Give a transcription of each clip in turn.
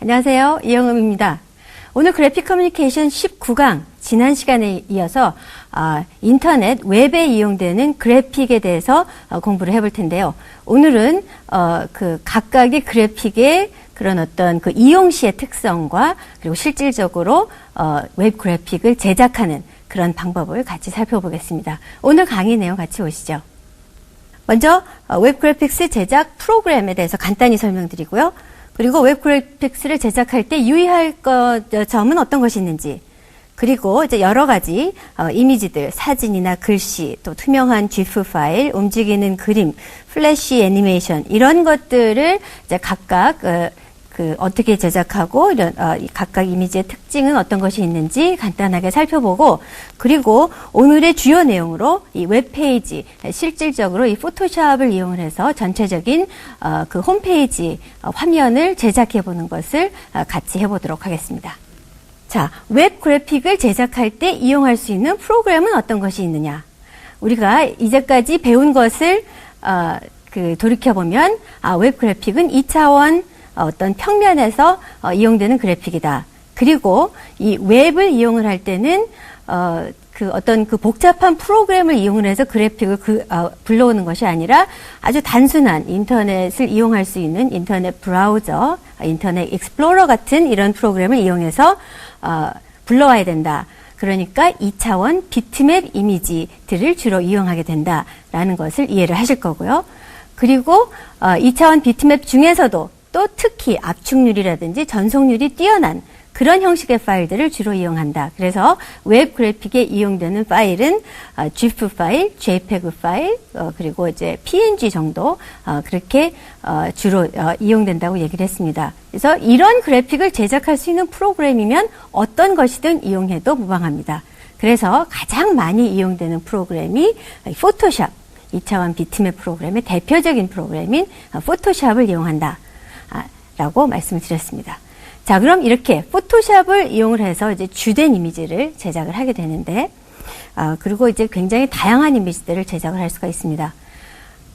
안녕하세요. 이영음입니다. 오늘 그래픽 커뮤니케이션 19강 지난 시간에 이어서 인터넷 웹에 이용되는 그래픽에 대해서 공부를 해볼 텐데요. 오늘은 그 각각의 그래픽의 그런 어떤 그 이용 시의 특성과 그리고 실질적으로 웹 그래픽을 제작하는 그런 방법을 같이 살펴보겠습니다. 오늘 강의 내용 같이 보시죠. 먼저 웹 그래픽스 제작 프로그램에 대해서 간단히 설명드리고요. 그리고 웹 그래픽스를 제작할 때 유의할 점은 어떤 것이 있는지, 그리고 이제 여러 가지 이미지들, 사진이나 글씨, 또 투명한 GIF 파일, 움직이는 그림, 플래시 애니메이션 이런 것들을 이제 각각 어떻게 제작하고 이런 각각 이미지의 특징은 어떤 것이 있는지 간단하게 살펴보고, 그리고 오늘의 주요 내용으로 이 웹페이지, 실질적으로 이 포토샵을 이용을 해서 전체적인 그 홈페이지 화면을 제작해 보는 것을 같이 해보도록 하겠습니다. 자, 웹 그래픽을 제작할 때 이용할 수 있는 프로그램은 어떤 것이 있느냐? 우리가 이제까지 배운 것을 돌이켜보면 웹 그래픽은 2차원 어떤 평면에서 이용되는 그래픽이다. 그리고 이 웹을 이용을 할 때는 어떤 그 복잡한 프로그램을 이용을 해서 그래픽을 불러오는 것이 아니라 아주 단순한 인터넷을 이용할 수 있는 인터넷 브라우저, 인터넷 익스플로러 같은 이런 프로그램을 이용해서 불러와야 된다. 그러니까 2차원 비트맵 이미지들을 주로 이용하게 된다라는 것을 이해를 하실 거고요. 그리고 2차원 비트맵 중에서도 또 특히 압축률이라든지 전송률이 뛰어난 그런 형식의 파일들을 주로 이용한다. 그래서 웹 그래픽에 이용되는 파일은 GIF 파일, JPEG 파일, 그리고 이제 PNG 정도 그렇게 주로 이용된다고 얘기를 했습니다. 그래서 이런 그래픽을 제작할 수 있는 프로그램이면 어떤 것이든 이용해도 무방합니다. 그래서 가장 많이 이용되는 프로그램이 포토샵, 2차원 비트맵 프로그램의 대표적인 프로그램인 포토샵을 이용한다. 라고 말씀을 드렸습니다. 자, 그럼 이렇게 포토샵을 이용을 해서 이제 주된 이미지를 제작을 하게 되는데, 그리고 이제 굉장히 다양한 이미지들을 제작을 할 수가 있습니다.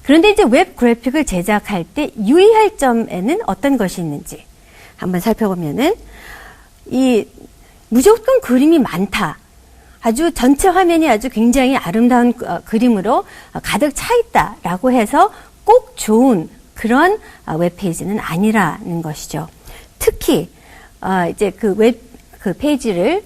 그런데 이제 웹 그래픽을 제작할 때 유의할 점에는 어떤 것이 있는지 한번 살펴보면은, 무조건 그림이 많다. 아주 전체 화면이 아주 굉장히 아름다운 그림으로 가득 차 있다라고 해서 꼭 좋은 그런 웹페이지는 아니라는 것이죠. 특히 이제 그 페이지를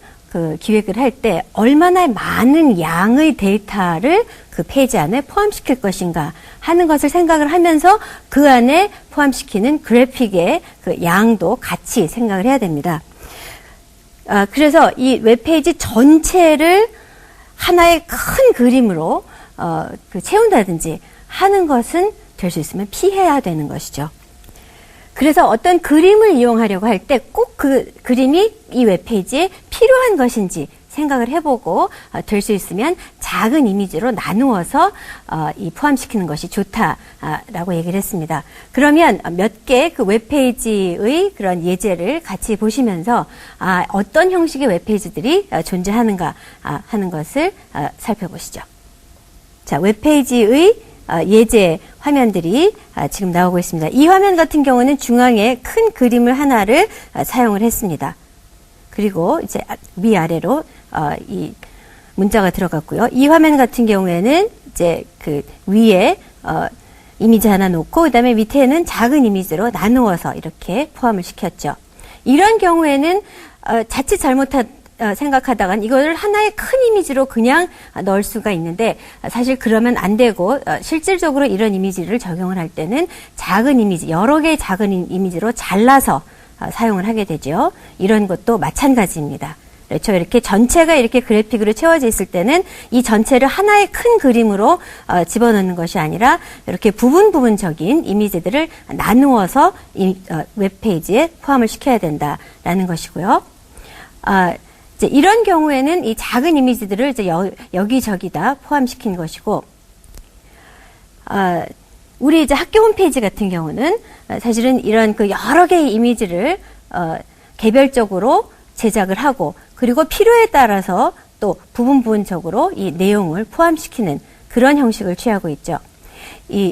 기획을 할 때 얼마나 많은 양의 데이터를 그 페이지 안에 포함시킬 것인가 하는 것을 생각을 하면서 그 안에 포함시키는 그래픽의 그 양도 같이 생각을 해야 됩니다. 그래서 이 웹페이지 전체를 하나의 큰 그림으로 채운다든지 하는 것은 될 수 있으면 피해야 되는 것이죠. 그래서 어떤 그림을 이용하려고 할 때 꼭 그 그림이 이 웹페이지에 필요한 것인지 생각을 해보고 될 수 있으면 작은 이미지로 나누어서 포함시키는 것이 좋다라고 얘기를 했습니다. 그러면 몇 개 그 웹페이지의 그런 예제를 같이 보시면서 어떤 형식의 웹페이지들이 존재하는가 하는 것을 살펴보시죠. 자, 웹페이지의 예제 화면들이 지금 나오고 있습니다. 이 화면 같은 경우는 중앙에 큰 그림을 하나를 사용을 했습니다. 그리고 이제 위아래로 이 문자가 들어갔고요. 이 화면 같은 경우에는 이제 그 위에 이미지 하나 놓고 그다음에 밑에는 작은 이미지로 나누어서 이렇게 포함을 시켰죠. 이런 경우에는 자칫 생각하다간 이거를 하나의 큰 이미지로 그냥 넣을 수가 있는데 사실 그러면 안 되고 실질적으로 이런 이미지를 적용을 할 때는 작은 이미지, 여러 개의 작은 이미지로 잘라서 사용을 하게 되죠. 이런 것도 마찬가지입니다. 그렇죠. 이렇게 전체가 이렇게 그래픽으로 채워져 있을 때는 이 전체를 하나의 큰 그림으로 집어넣는 것이 아니라 이렇게 부분적인 이미지들을 나누어서 이 웹페이지에 포함을 시켜야 된다라는 것이고요. 이제 이런 경우에는 이 작은 이미지들을 이제 여기저기다 포함시킨 것이고, 우리 이제 학교 홈페이지 같은 경우는 사실은 이런 그 여러 개의 이미지를 개별적으로 제작을 하고, 그리고 필요에 따라서 또 부분적으로 이 내용을 포함시키는 그런 형식을 취하고 있죠.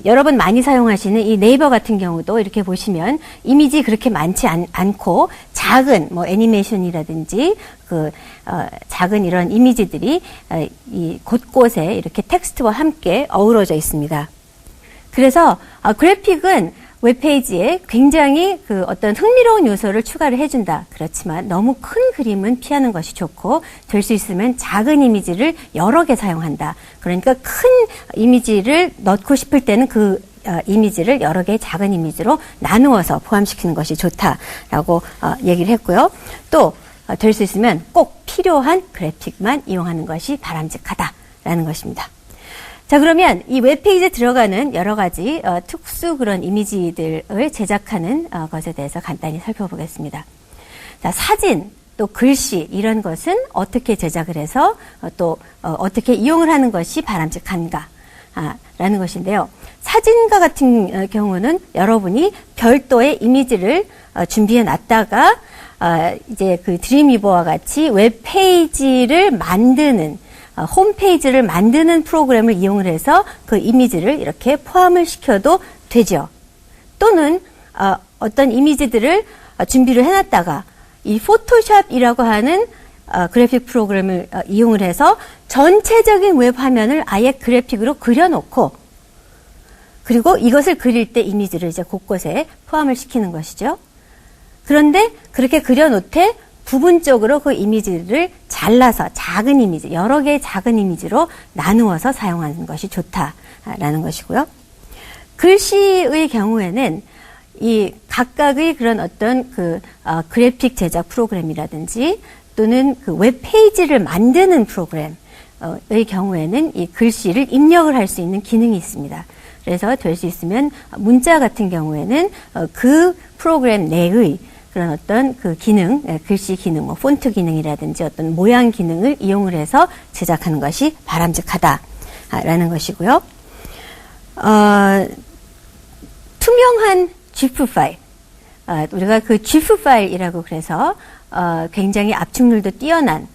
여러분 많이 사용하시는 이 네이버 같은 경우도 이렇게 보시면 이미지 그렇게 많지 않고 작은 뭐 애니메이션이라든지 작은 이런 이미지들이 이 곳곳에 이렇게 텍스트와 함께 어우러져 있습니다. 그래서 그래픽은 웹페이지에 굉장히 어떤 흥미로운 요소를 추가를 해준다. 그렇지만 너무 큰 그림은 피하는 것이 좋고, 될 수 있으면 작은 이미지를 여러 개 사용한다. 그러니까 큰 이미지를 넣고 싶을 때는 그 이미지를 여러 개의 작은 이미지로 나누어서 포함시키는 것이 좋다라고 얘기를 했고요. 또 될 수 있으면 꼭 필요한 그래픽만 이용하는 것이 바람직하다라는 것입니다. 자, 그러면 이 웹페이지에 들어가는 여러 가지 특수 그런 이미지들을 제작하는 것에 대해서 간단히 살펴보겠습니다. 자, 사진, 또 글씨 이런 것은 어떻게 제작을 해서 또 어떻게 이용을 하는 것이 바람직한가 라는 것인데요. 사진과 같은 경우는 여러분이 별도의 이미지를 준비해 놨다가 이제 그 드림위버와 같이 웹페이지를 만드는 홈페이지를 만드는 프로그램을 이용을 해서 그 이미지를 이렇게 포함을 시켜도 되죠. 또는 어떤 이미지들을 준비를 해놨다가 이 포토샵이라고 하는 그래픽 프로그램을 이용을 해서 전체적인 웹 화면을 아예 그래픽으로 그려놓고, 그리고 이것을 그릴 때 이미지를 이제 곳곳에 포함을 시키는 것이죠. 그런데 그렇게 그려놓되 부분적으로 그 이미지를 잘라서 작은 이미지, 여러 개의 작은 이미지로 나누어서 사용하는 것이 좋다라는 것이고요. 글씨의 경우에는 이 각각의 그런 어떤 그래픽 제작 프로그램이라든지 또는 그 웹페이지를 만드는 프로그램의 경우에는 이 글씨를 입력을 할 수 있는 기능이 있습니다. 그래서 될 수 있으면 문자 같은 경우에는 그 프로그램 내의 그런 어떤 그 기능, 글씨 기능, 뭐 폰트 기능이라든지 어떤 모양 기능을 이용을 해서 제작하는 것이 바람직하다라는 것이고요. 투명한 GIF 파일, 우리가 그 GIF 파일이라고 그래서 굉장히 압축률도 뛰어난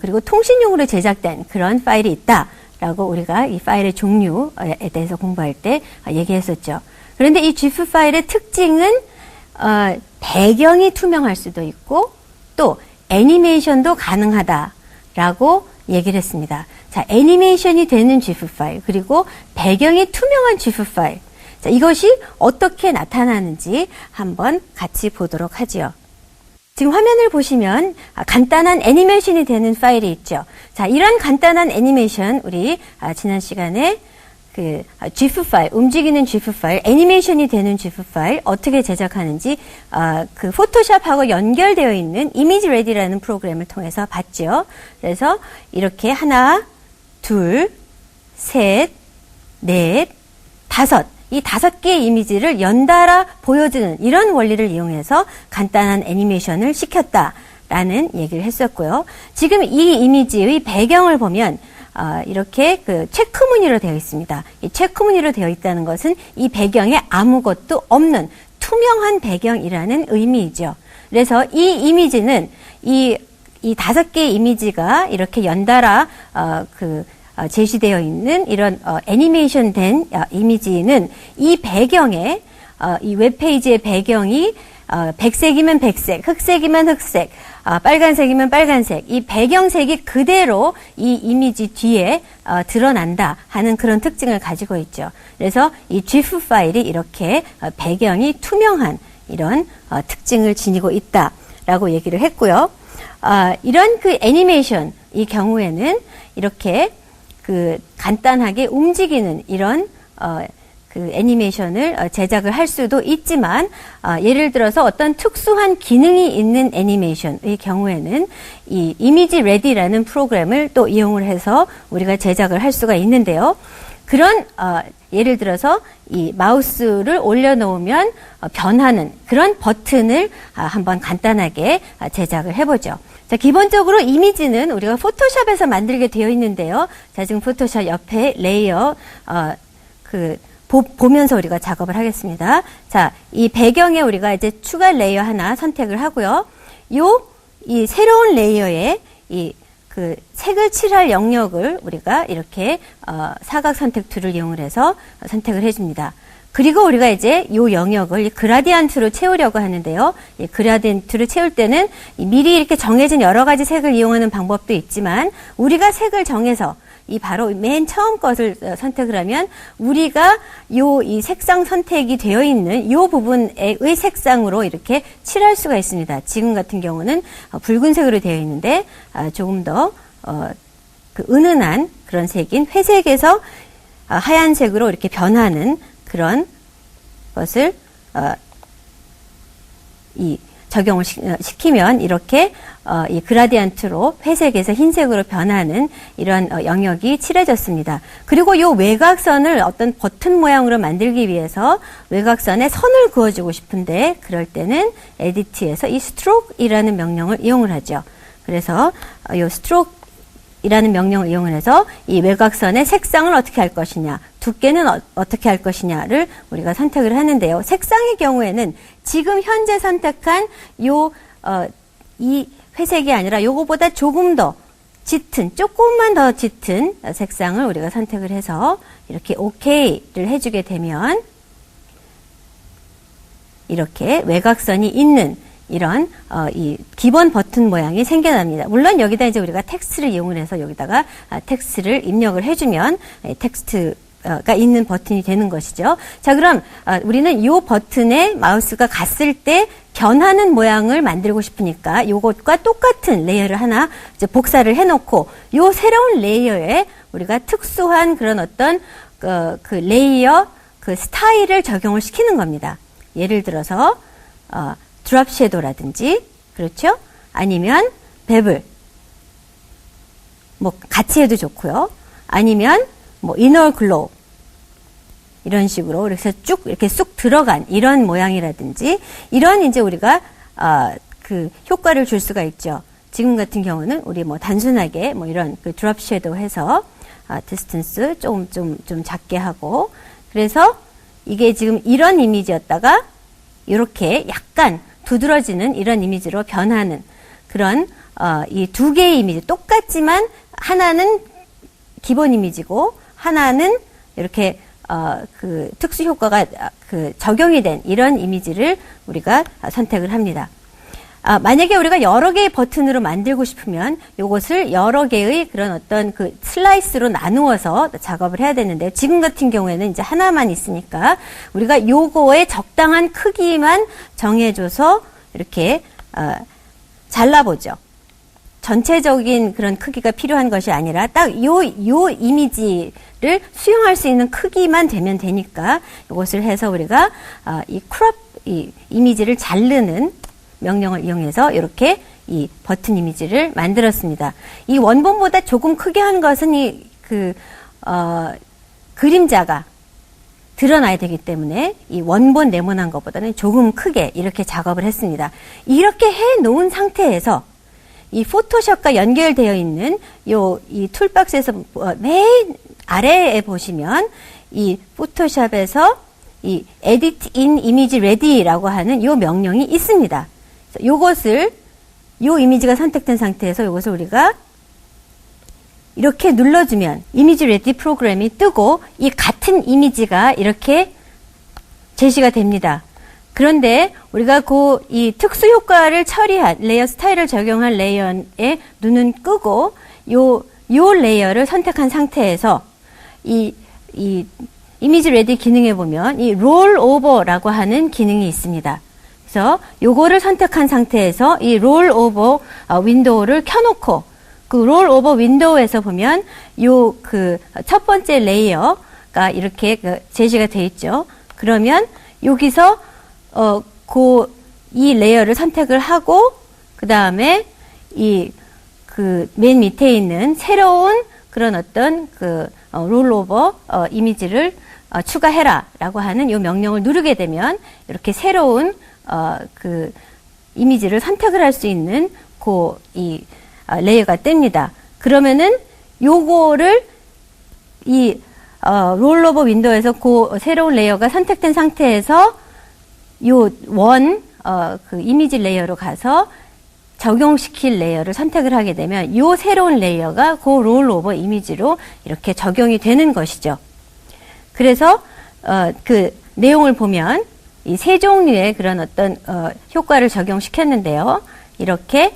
그리고 통신용으로 제작된 그런 파일이 있다라고 우리가 이 파일의 종류에 대해서 공부할 때 얘기했었죠. 그런데 이 GIF 파일의 특징은 배경이 투명할 수도 있고 또 애니메이션도 가능하다라고 얘기를 했습니다. 자, 애니메이션이 되는 GIF 파일 그리고 배경이 투명한 GIF 파일. 자, 이것이 어떻게 나타나는지 한번 같이 보도록 하지요. 지금 화면을 보시면 간단한 애니메이션이 되는 파일이 있죠. 자, 이런 간단한 애니메이션 우리 지난 시간에 그 GIF 파일, 움직이는 GIF 파일, 애니메이션이 되는 GIF 파일 어떻게 제작하는지 그 포토샵하고 연결되어 있는 이미지 레디라는 프로그램을 통해서 봤죠. 그래서 이렇게 하나, 둘, 셋, 넷, 다섯, 이 5개의 이미지를 연달아 보여주는 이런 원리를 이용해서 간단한 애니메이션을 시켰다라는 얘기를 했었고요. 지금 이 이미지의 배경을 보면 이렇게 그 체크무늬로 되어 있습니다. 이 체크무늬로 되어 있다는 것은 이 배경에 아무것도 없는 투명한 배경이라는 의미이죠. 그래서 이 이미지는 이 5개의 이미지가 이렇게 연달아 제시되어 있는 이런 애니메이션 된 이미지는 이 배경에 이 웹페이지의 배경이 백색이면 백색, 흑색이면 흑색, 빨간색이면 빨간색, 이 배경색이 그대로 이 이미지 뒤에 드러난다 하는 그런 특징을 가지고 있죠. 그래서 이 GIF 파일이 이렇게 배경이 투명한 이런 특징을 지니고 있다라고 얘기를 했고요. 이런 그 애니메이션 이 경우에는 이렇게 그 간단하게 움직이는 이런 그 애니메이션을 제작을 할 수도 있지만 예를 들어서 어떤 특수한 기능이 있는 애니메이션의 경우에는 이 이미지 레디라는 프로그램을 또 이용을 해서 우리가 제작을 할 수가 있는데요. 그런 예를 들어서 이 마우스를 올려놓으면 변하는 그런 버튼을 한번 간단하게 제작을 해보죠. 자, 기본적으로 이미지는 우리가 포토샵에서 만들게 되어 있는데요. 자, 지금 포토샵 옆에 레이어 보면서 우리가 작업을 하겠습니다. 자, 이 배경에 우리가 이제 추가 레이어 하나 선택을 하고요. 이 새로운 레이어에 그 색을 칠할 영역을 우리가 이렇게 사각 선택 툴을 이용을 해서 선택을 해줍니다. 그리고 우리가 이제 이 영역을 그라디언트로 채우려고 하는데요. 이 그라디언트로 채울 때는 미리 이렇게 정해진 여러 가지 색을 이용하는 방법도 있지만 우리가 색을 정해서 바로 맨 처음 것을 선택을 하면 우리가 이 색상 선택이 되어 있는 이 부분의 색상으로 이렇게 칠할 수가 있습니다. 지금 같은 경우는 붉은색으로 되어 있는데 조금 더 그 은은한 그런 색인 회색에서 하얀색으로 이렇게 변하는 그런 것을 적용을 시키면 이렇게 이 그라디언트로 회색에서 흰색으로 변하는 이런 영역이 칠해졌습니다. 그리고 이 외곽선을 어떤 버튼 모양으로 만들기 위해서 외곽선에 선을 그어주고 싶은데 그럴 때는 에디트에서 이 스트로크이라는 명령을 이용을 하죠. 그래서 이 스트로크이라는 명령을 이용을 해서 이 외곽선의 색상을 어떻게 할 것이냐, 두께는 어떻게 할 것이냐를 우리가 선택을 하는데요. 색상의 경우에는 지금 현재 선택한 이 회색이 아니라 요거보다 조금 더 짙은, 조금만 더 짙은 색상을 우리가 선택을 해서 이렇게 OK를 해주게 되면 이렇게 외곽선이 있는 이런 이 기본 버튼 모양이 생겨납니다. 물론 여기다 이제 우리가 텍스트를 이용을 해서 여기다가 텍스트를 입력을 해주면 텍스트가 있는 버튼이 되는 것이죠. 자, 그럼 우리는 이 버튼에 마우스가 갔을 때 변하는 모양을 만들고 싶으니까 이것과 똑같은 레이어를 하나 이제 복사를 해놓고 이 새로운 레이어에 우리가 특수한 그런 어떤 그 레이어 그 스타일을 적용을 시키는 겁니다. 예를 들어서 드롭 섀도우라든지 그렇죠? 아니면 베블 뭐 같이 해도 좋고요. 아니면 뭐 이너 글로우 이런 식으로 그래서 쭉 이렇게 쑥 들어간 이런 모양이라든지 이런 이제 우리가 그 효과를 줄 수가 있죠. 지금 같은 경우는 우리 뭐 단순하게 뭐 이런 그 드롭 섀도우 해서 디스턴스 좀 작게 하고 그래서 이게 지금 이런 이미지였다가 이렇게 약간 두드러지는 이런 이미지로 변하는 그런 이 두 개의 이미지 똑같지만 하나는 기본 이미지고 하나는 이렇게 그 특수 효과가 그 적용이 된 이런 이미지를 우리가 선택을 합니다. 만약에 우리가 여러 개의 버튼으로 만들고 싶으면 이것을 여러 개의 그런 어떤 그 슬라이스로 나누어서 작업을 해야 되는데 지금 같은 경우에는 이제 하나만 있으니까 우리가 요거의 적당한 크기만 정해줘서 이렇게 잘라보죠. 전체적인 그런 크기가 필요한 것이 아니라 딱 요 이미지를 수용할 수 있는 크기만 되면 되니까 이것을 해서 우리가 이 이미지를 자르는 명령을 이용해서 이렇게 이 버튼 이미지를 만들었습니다. 이 원본보다 조금 크게 한 것은 그림자가 드러나야 되기 때문에 이 원본 네모난 것보다는 조금 크게 이렇게 작업을 했습니다. 이렇게 해 놓은 상태에서 이 포토샵과 연결되어 있는 이 툴박스에서 맨 아래에 보시면 이 포토샵에서 이 edit in image ready라고 하는 이 명령이 있습니다. 요것을 이 이미지가 선택된 상태에서 이것을 우리가 이렇게 눌러주면 이미지 레디 프로그램이 뜨고 이 같은 이미지가 이렇게 제시가 됩니다. 그런데 우리가 이 특수 효과를 처리한 레이어 스타일을 적용한 레이어에 눈은 끄고 요 레이어를 선택한 상태에서 이 이미지 레디 기능에 보면 이 롤 오버라고 하는 기능이 있습니다. 그래서 요거를 선택한 상태에서 이 롤 오버 윈도우를 켜놓고 그 롤 오버 윈도우에서 보면 첫 번째 레이어 레이어가 이렇게 제시가 돼 있죠. 그러면 여기서 이 레이어를 선택을 하고 그 다음에 맨 밑에 있는 새로운 그런 어떤 롤오버 이미지를 추가해라라고 하는 이 명령을 누르게 되면 이렇게 새로운 이미지를 선택을 할 수 있는 레이어가 뜹니다. 그러면은 요거를 롤오버 윈도우에서 새로운 레이어가 선택된 상태에서 이미지 레이어로 가서 적용시킬 레이어를 선택을 하게 되면 요 새로운 레이어가 롤오버 이미지로 이렇게 적용이 되는 것이죠. 그래서 내용을 보면 이 세 종류의 그런 어떤 효과를 적용시켰는데요. 이렇게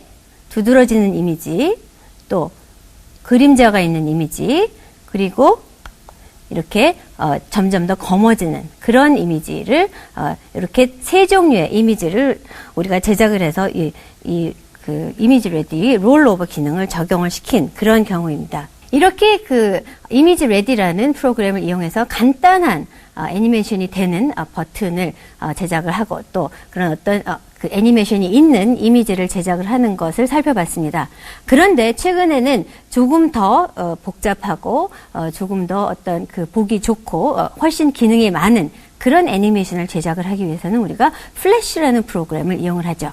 두드러지는 이미지, 또 그림자가 있는 이미지, 그리고 이렇게 점점 더 검어지는 그런 이미지를 이렇게 세 종류의 이미지를 우리가 제작을 해서 이미지 레디 롤오버 기능을 적용을 시킨 그런 경우입니다. 이렇게 이미지 레디라는 프로그램을 이용해서 간단한 애니메이션이 되는 버튼을 제작을 하고 또 그런 어떤 애니메이션이 있는 이미지를 제작을 하는 것을 살펴봤습니다. 그런데 최근에는 조금 더 복잡하고 조금 더 어떤 보기 좋고 훨씬 기능이 많은 그런 애니메이션을 제작을 하기 위해서는 우리가 플래시라는 프로그램을 이용을 하죠.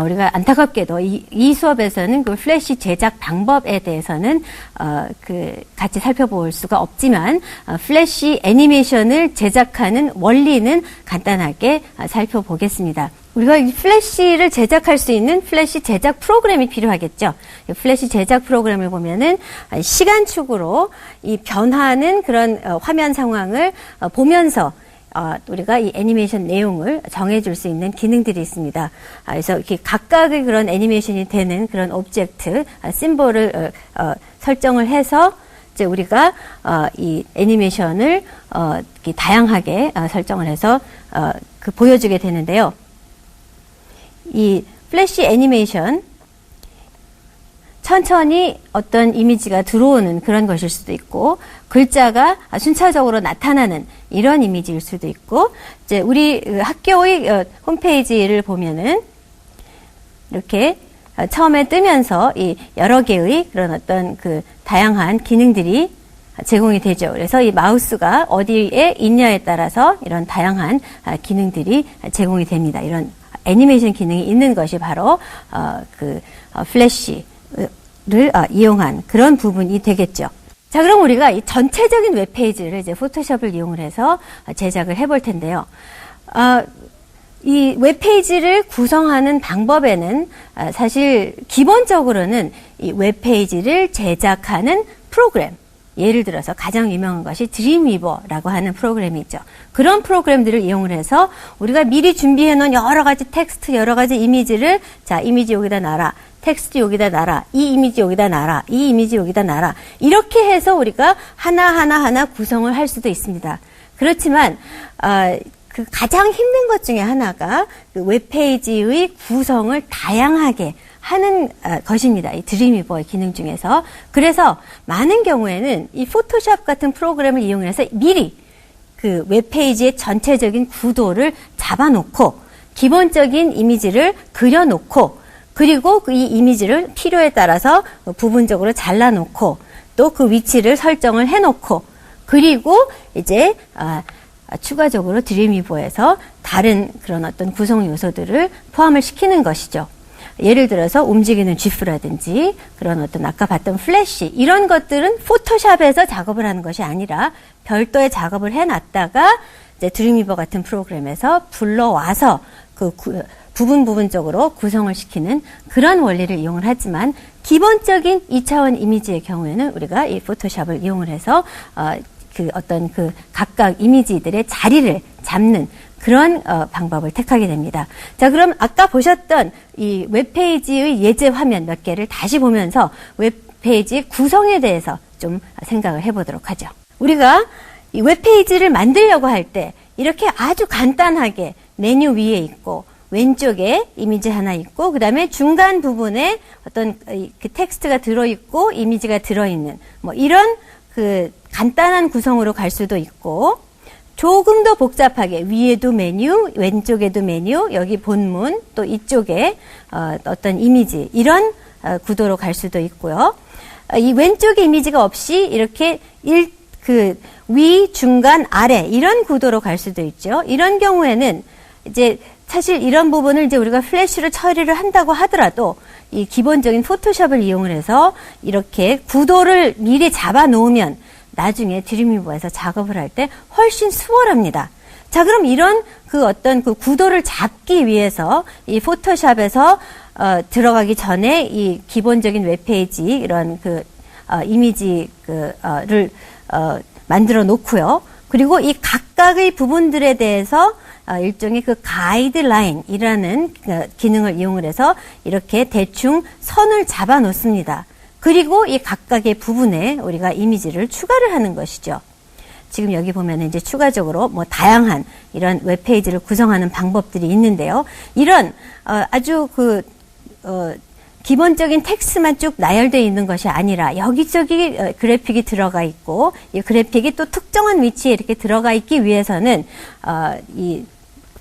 우리가 안타깝게도 이 수업에서는 플래시 제작 방법에 대해서는 같이 살펴볼 수가 없지만 플래시 애니메이션을 제작하는 원리는 간단하게 살펴보겠습니다. 우리가 이 플래시를 제작할 수 있는 플래시 제작 프로그램이 필요하겠죠. 플래시 제작 프로그램을 보면은 시간축으로 이 변화하는 그런 화면 상황을 보면서 우리가 이 애니메이션 내용을 정해줄 수 있는 기능들이 있습니다. 그래서 이렇게 각각의 그런 애니메이션이 되는 그런 오브젝트, 심볼을 설정을 해서 이제 우리가 이 애니메이션을 이렇게 다양하게 설정을 해서 보여주게 되는데요. 이 플래시 애니메이션 천천히 어떤 이미지가 들어오는 그런 것일 수도 있고 글자가 순차적으로 나타나는 이런 이미지일 수도 있고 이제 우리 학교의 홈페이지를 보면은 이렇게 처음에 뜨면서 이 여러 개의 그런 어떤 다양한 기능들이 제공이 되죠. 그래서 이 마우스가 어디에 있냐에 따라서 이런 다양한 기능들이 제공이 됩니다. 이런 애니메이션 기능이 있는 것이 바로 플래시를 이용한 그런 부분이 되겠죠. 자, 그럼 우리가 이 전체적인 웹페이지를 이제 포토샵을 이용을 해서 제작을 해볼 텐데요. 이 웹페이지를 구성하는 방법에는 사실 기본적으로는 이 웹페이지를 제작하는 프로그램, 예를 들어서 가장 유명한 것이 드림위버라고 하는 프로그램이 있죠. 그런 프로그램들을 이용을 해서 우리가 미리 준비해 놓은 여러 가지 텍스트, 여러 가지 이미지를 자, 이미지 여기다 놔라. 텍스트 여기다 놔라. 이 이미지 여기다 놔라. 이 이미지 여기다 놔라. 이렇게 해서 우리가 하나 구성을 할 수도 있습니다. 그렇지만 가장 힘든 것 중에 하나가 웹페이지의 구성을 다양하게 하는 것입니다. 이 드림위버의 기능 중에서. 그래서 많은 경우에는 이 포토샵 같은 프로그램을 이용해서 미리 웹페이지의 전체적인 구도를 잡아놓고 기본적인 이미지를 그려놓고 그리고 이 이미지를 필요에 따라서 부분적으로 잘라놓고 또 그 위치를 설정을 해놓고 그리고 이제 추가적으로 드림위버에서 다른 그런 어떤 구성 요소들을 포함을 시키는 것이죠. 예를 들어서 움직이는 GIF라든지 그런 어떤 아까 봤던 플래시 이런 것들은 포토샵에서 작업을 하는 것이 아니라 별도의 작업을 해놨다가 이제 드림위버 같은 프로그램에서 불러와서 부분적으로 구성을 시키는 그런 원리를 이용을 하지만 기본적인 2차원 이미지의 경우에는 우리가 이 포토샵을 이용을 해서 각각 이미지들의 자리를 잡는 그런 방법을 택하게 됩니다. 자, 그럼 아까 보셨던 이 웹페이지의 예제 화면 몇 개를 다시 보면서 웹페이지 구성에 대해서 좀 생각을 해보도록 하죠. 우리가 이 웹페이지를 만들려고 할 때 이렇게 아주 간단하게 메뉴 위에 있고 왼쪽에 이미지 하나 있고 그 다음에 중간 부분에 어떤 텍스트가 들어있고 이미지가 들어있는 뭐 이런 간단한 구성으로 갈 수도 있고 조금 더 복잡하게 위에도 메뉴, 왼쪽에도 메뉴, 여기 본문, 또 이쪽에 어떤 이미지 이런 구도로 갈 수도 있고요. 이 왼쪽에 이미지가 없이 이렇게 위, 중간, 아래 이런 구도로 갈 수도 있죠. 이런 경우에는 이제 사실 이런 부분을 이제 우리가 플래시로 처리를 한다고 하더라도 이 기본적인 포토샵을 이용을 해서 이렇게 구도를 미리 잡아 놓으면 나중에 드림위버에서 작업을 할 때 훨씬 수월합니다. 자, 그럼 이런 어떤 구도를 잡기 위해서 이 포토샵에서 들어가기 전에 이 기본적인 웹페이지 이런 이미지를 만들어 놓고요. 그리고 이 각각의 부분들에 대해서 일종의 가이드라인이라는 기능을 이용을 해서 이렇게 대충 선을 잡아 놓습니다. 그리고 이 각각의 부분에 우리가 이미지를 추가를 하는 것이죠. 지금 여기 보면 이제 추가적으로 다양한 이런 웹페이지를 구성하는 방법들이 있는데요. 이런 아주 기본적인 텍스트만 쭉 나열되어 있는 것이 아니라 여기저기 그래픽이 들어가 있고 이 그래픽이 또 특정한 위치에 이렇게 들어가 있기 위해서는 이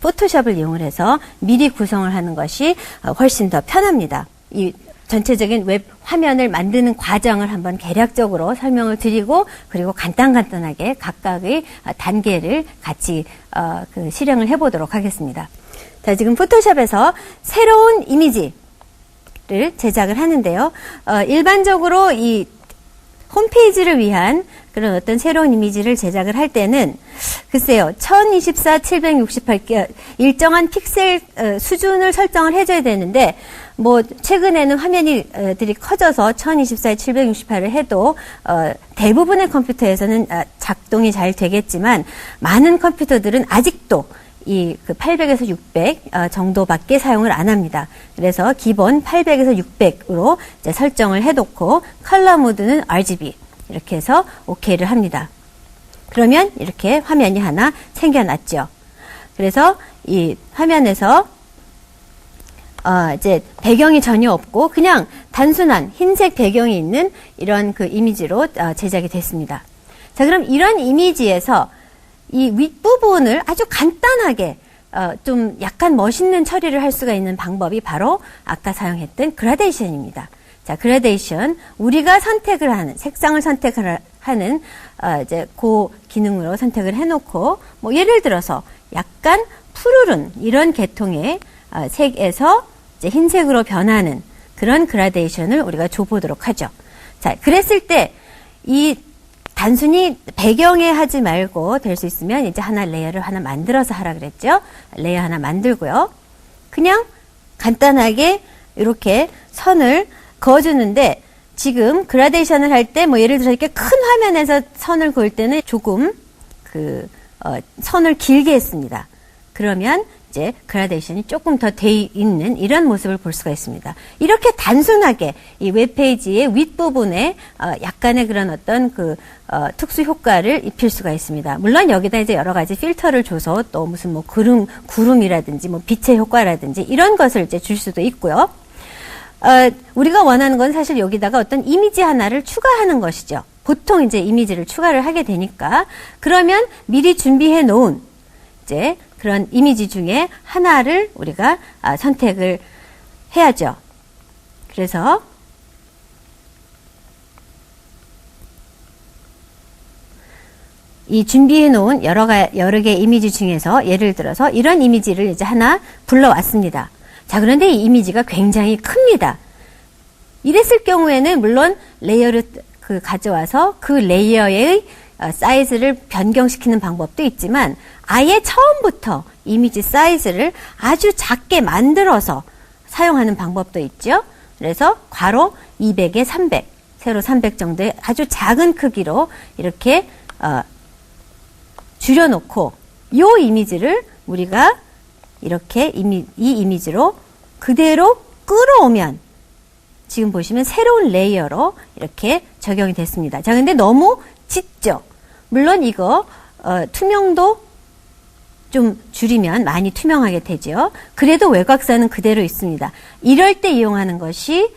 포토샵을 이용을 해서 미리 구성을 하는 것이 훨씬 더 편합니다. 이 전체적인 웹 화면을 만드는 과정을 한번 개략적으로 설명을 드리고 그리고 간단하게 각각의 단계를 같이 실행을 해보도록 하겠습니다. 자, 지금 포토샵에서 새로운 이미지를 제작을 하는데요. 일반적으로 이 홈페이지를 위한 그런 어떤 새로운 이미지를 제작을 할 때는 글쎄요, 1024, 768 일정한 픽셀 수준을 설정을 해줘야 되는데 최근에는 화면들이 커져서 1024에 768을 해도 대부분의 컴퓨터에서는 작동이 잘 되겠지만 많은 컴퓨터들은 아직도 이 800에서 600 정도밖에 사용을 안 합니다. 그래서 기본 800에서 600으로 이제 설정을 해놓고 컬러 모드는 RGB 이렇게 해서 OK를 합니다. 그러면 이렇게 화면이 하나 생겨났죠. 그래서 이 화면에서 이제 배경이 전혀 없고 그냥 단순한 흰색 배경이 있는 이런 이미지로 제작이 됐습니다. 자, 그럼 이런 이미지에서 이 윗부분을 아주 간단하게 좀 약간 멋있는 처리를 할 수가 있는 방법이 바로 아까 사용했던 그라데이션입니다. 자, 그라데이션 우리가 선택을 하는 색상을 선택을 하는 이제 기능으로 선택을 해놓고 예를 들어서 약간 푸르른 이런 계통의 색에서 이제 흰색으로 변하는 그런 그라데이션을 우리가 줘보도록 하죠. 자, 그랬을 때 이 단순히 배경에 하지 말고 될 수 있으면 이제 레이어를 하나 만들어서 하라 그랬죠. 레이어 하나 만들고요. 그냥 간단하게 이렇게 선을 그어주는데 지금 그라데이션을 할 때 예를 들어서 이렇게 큰 화면에서 선을 그을 때는 조금 선을 길게 했습니다. 그러면 이제 그라데이션이 조금 더 돼 있는 이런 모습을 볼 수가 있습니다. 이렇게 단순하게 이 웹페이지의 윗부분에 약간의 그런 어떤 특수 효과를 입힐 수가 있습니다. 물론 여기다 이제 여러 가지 필터를 줘서 또 무슨 구름이라든지 빛의 효과라든지 이런 것을 이제 줄 수도 있고요. 우리가 원하는 건 사실 여기다가 어떤 이미지 하나를 추가하는 것이죠. 보통 이제 이미지를 추가를 하게 되니까 그러면 미리 준비해 놓은 이제 그런 이미지 중에 하나를 우리가 선택을 해야죠. 그래서 이 준비해 놓은 여러 개의 이미지 중에서 예를 들어서 이런 이미지를 이제 하나 불러왔습니다. 자, 그런데 이 이미지가 굉장히 큽니다. 이랬을 경우에는 물론 레이어를 가져와서 그 레이어의 사이즈를 변경시키는 방법도 있지만 아예 처음부터 이미지 사이즈를 아주 작게 만들어서 사용하는 방법도 있죠. 그래서 괄호 200에 300, 세로 300 정도의 아주 작은 크기로 이렇게 줄여놓고 이 이미지를 우리가 이렇게 이 이미지로 그대로 끌어오면 지금 보시면 새로운 레이어로 이렇게 적용이 됐습니다. 자, 근데 너무 짙죠? 물론 이거 투명도 좀 줄이면 많이 투명하게 되죠. 그래도 외곽선은 그대로 있습니다. 이럴 때 이용하는 것이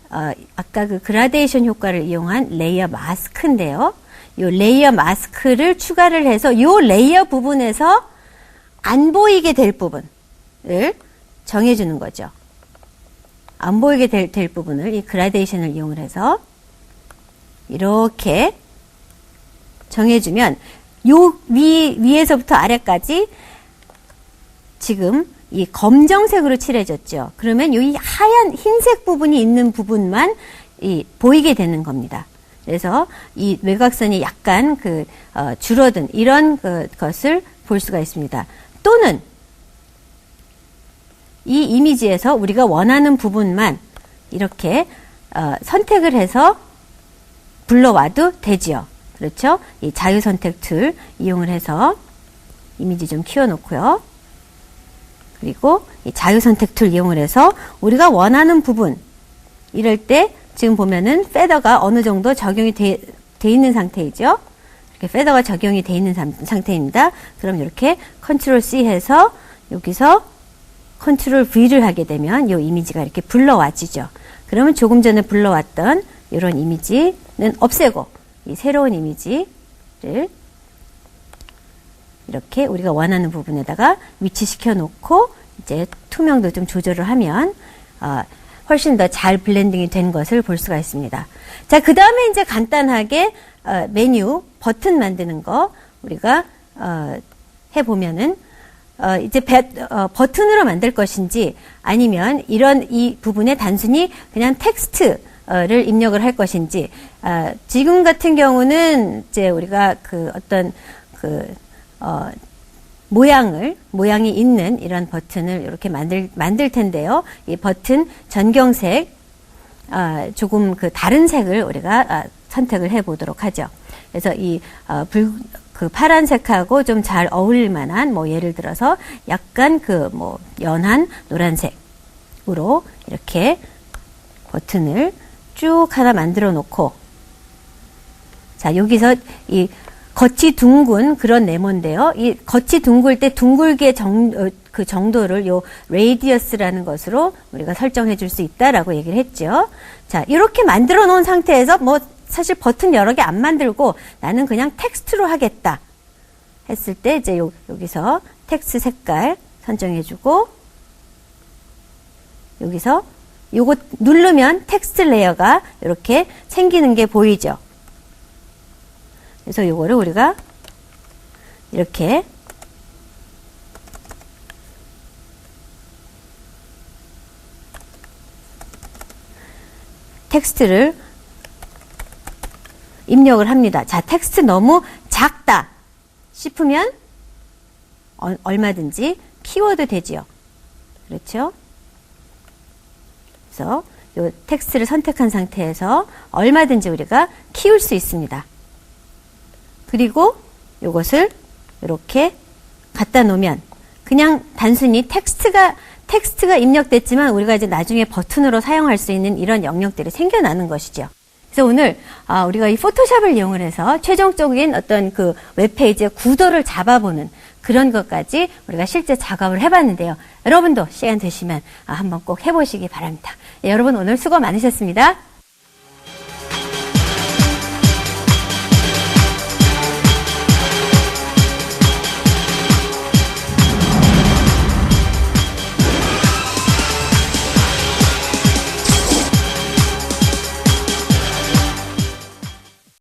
아까 그라데이션 효과를 이용한 레이어 마스크인데요. 요 레이어 마스크를 추가를 해서 요 레이어 부분에서 안 보이게 될 부분을 정해주는 거죠. 안 보이게 될 부분을 이 그라데이션을 이용을 해서 이렇게 정해주면 요 위에서부터 아래까지 지금 이 검정색으로 칠해졌죠. 그러면 이 하얀 흰색 부분이 있는 부분만 보이게 되는 겁니다. 그래서 이 외곽선이 약간 줄어든 이런 것을 볼 수가 있습니다. 또는 이 이미지에서 우리가 원하는 부분만 이렇게 선택을 해서 불러와도 되지요. 그렇죠? 이 자유선택 툴 이용을 해서 이미지 좀 키워놓고요. 그리고 이 자유선택 툴 이용을 해서 우리가 원하는 부분 이럴 때 지금 보면은 페더가 어느 정도 적용이 돼 있는 상태이죠. 이렇게 페더가 적용이 돼 있는 상태입니다. 그럼 이렇게 컨트롤 C 해서 여기서 컨트롤 V를 하게 되면 이 이미지가 이렇게 불러와지죠. 그러면 조금 전에 불러왔던 이런 이미지는 없애고 이 새로운 이미지를 이렇게 우리가 원하는 부분에다가 위치시켜 놓고 이제 투명도 좀 조절을 하면 훨씬 더 잘 블렌딩이 된 것을 볼 수가 있습니다. 자, 그 다음에 이제 간단하게 메뉴 버튼 만드는 거 우리가 해보면은 이제 버튼으로 만들 것인지 아니면 이 부분에 단순히 그냥 텍스트를 입력을 할 것인지 지금 같은 경우는 이제 우리가 모양이 있는 이런 버튼을 이렇게 만들 텐데요. 이 버튼 전경색, 조금 다른 색을 우리가 선택을 해 보도록 하죠. 그래서 파란색하고 좀 잘 어울릴 만한, 예를 들어서 약간 연한 노란색으로 이렇게 버튼을 쭉 하나 만들어 놓고, 자, 여기서 이 겉이 둥근 그런 네모인데요. 이 겉이 둥글 때 둥글게 그 정도를 요 레이디어스라는 것으로 우리가 설정해 줄 수 있다라고 얘기를 했죠. 자, 이렇게 만들어 놓은 상태에서 사실 버튼 여러 개 안 만들고 나는 그냥 텍스트로 하겠다 했을 때 이제 여기서 텍스트 색깔 선정해 주고 여기서 요거 누르면 텍스트 레이어가 이렇게 생기는 게 보이죠. 그래서 요거를 우리가 이렇게 텍스트를 입력을 합니다. 자, 텍스트 너무 작다 싶으면 얼마든지 키워도 되지요. 그렇죠? 그래서 요 텍스트를 선택한 상태에서 얼마든지 우리가 키울 수 있습니다. 그리고 이것을 이렇게 갖다 놓으면 그냥 단순히 텍스트가 입력됐지만 우리가 이제 나중에 버튼으로 사용할 수 있는 이런 영역들이 생겨나는 것이죠. 그래서 오늘 우리가 이 포토샵을 이용을 해서 최종적인 어떤 그 웹페이지의 구도를 잡아보는 그런 것까지 우리가 실제 작업을 해봤는데요. 여러분도 시간 되시면 한번 꼭 해보시기 바랍니다. 여러분 오늘 수고 많으셨습니다.